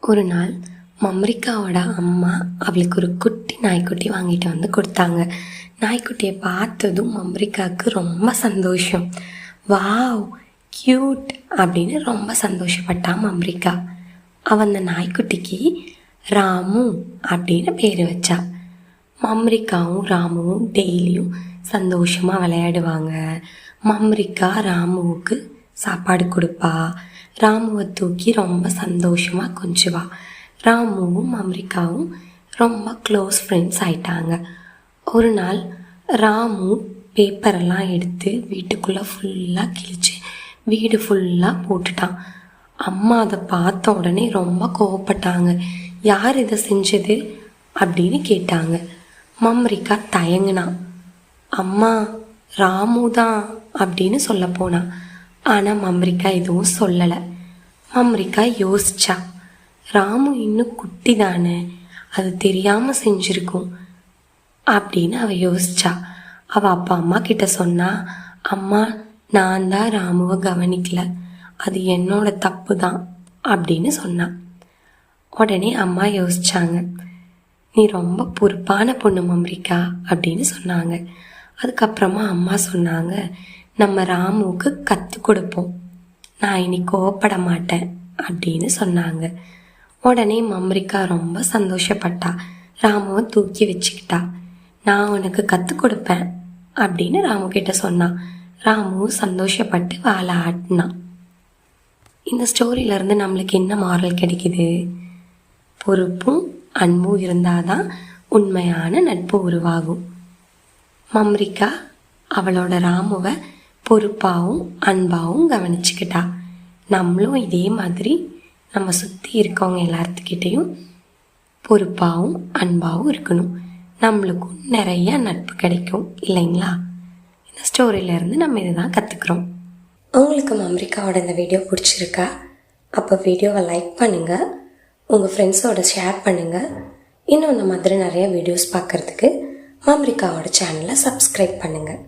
ஒரு நாள் மம்ரிக்காவோட அம்மா அவளுக்கு ஒரு குட்டி நாய்க்குட்டி வாங்கிட்டு வந்து கொடுத்தாங்க. நாய்க்குட்டியை பார்த்ததும் மம்ரிக்காவுக்கு ரொம்ப சந்தோஷம். வாவ், க்யூட் அப்படின்னு ரொம்ப சந்தோஷப்பட்டான் மம்ரிக்கா. அவன் அந்த நாய்க்குட்டிக்கு ராமு அப்படின்னு பேர் வச்சா. மம்ரிக்காவும் ராமுவும் டெய்லியும் சந்தோஷமாக விளையாடுவாங்க. மம்ரிக்கா ராமுவுக்கு சாப்பாடு கொடுப்பா. ராமுவை தூக்கி ரொம்ப சந்தோஷமாக கொஞ்சுவா. ராமுவும் மம்ரிக்காவும் ரொம்ப க்ளோஸ் ஃப்ரெண்ட்ஸ் ஆயிட்டாங்க. ஒரு நாள் ராமு பேப்பரெல்லாம் எடுத்து வீட்டுக்குள்ளே ஃபுல்லாக கிழிச்சு வீடு ஃபுல்லாக போட்டுட்டான். அம்மா அதை பார்த்த உடனே ரொம்ப கோவப்பட்டாங்க. யார் இதை செஞ்சது அப்படின்னு கேட்டாங்க. மம்ரிக்கா தயங்குனான். அம்மா, ராமு தான் அப்படின்னு சொல்ல போனான். ஆனால் மம்ரிக்கா எதுவும் சொல்லலை. மம்ரிக்கா யோசிச்சா, ராமு இன்னும் குட்டி தானே, அது தெரியாமல் செஞ்சுருக்கும் அப்படின்னு அவள் யோசிச்சா. அவள் அப்பா அம்மா கிட்ட சொன்னா, அம்மா, நான் தான் ராமுவை கவனிக்கல, அது என்னோட தப்பு தான் அப்படின்னு சொன்னான். உடனே அம்மா யோசிச்சாங்க. நீ ரொம்ப பொறுப்பான பொண்ணு மம்ரிக்கா அப்படின்னு சொன்னாங்க. அதுக்கப்புறமா அம்மா சொன்னாங்க, நம்ம ராமுவுக்கு கற்றுக் கொடுப்போம், நான் இனி கோவப்பட மாட்டேன் அப்படின்னு சொன்னாங்க. உடனே மம்ரிக்கா ரொம்ப சந்தோஷப்பட்டா. ராமுவை தூக்கி வச்சுக்கிட்டா. நான் உனக்கு கற்றுக் கொடுப்பேன் அப்படின்னு ராமு கிட்ட சொன்னான். ராமுவும் சந்தோஷப்பட்டு வாழை ஆட்டினான். இந்த ஸ்டோரியிலேருந்து நம்மளுக்கு என்ன மாரல் கிடைக்குது? பொறுப்பும் அன்பும் இருந்தாதான் உண்மையான நட்பு உருவாகும். மம்ரிக்கா அவளோட ராமுவை பொறுப்பாகவும் அன்பாகவும் கவனிச்சுக்கிட்டா. நம்மளும் இதே மாதிரி நம்ம சுற்றி இருக்கவங்க எல்லாத்துக்கிட்டேயும் பொறுப்பாகவும் அன்பாகவும் இருக்கணும். நம்மளுக்கும் நிறைய நட்பு கிடைக்கும் இல்லைங்களா? இந்த ஸ்டோரியிலேருந்து நம்ம இதை தான் கற்றுக்குறோம். உங்களுக்கு மம்ரிக்காவோட இந்த வீடியோ பிடிச்சிருக்கா? அப்போ வீடியோவை லைக் பண்ணுங்கள், உங்கள் ஃப்ரெண்ட்ஸோட ஷேர் பண்ணுங்கள். இன்னும் இந்த மாதிரி நிறைய வீடியோஸ் பார்க்குறதுக்கு மம்ரிக்காவோட சேனலை சப்ஸ்கிரைப் பண்ணுங்கள்.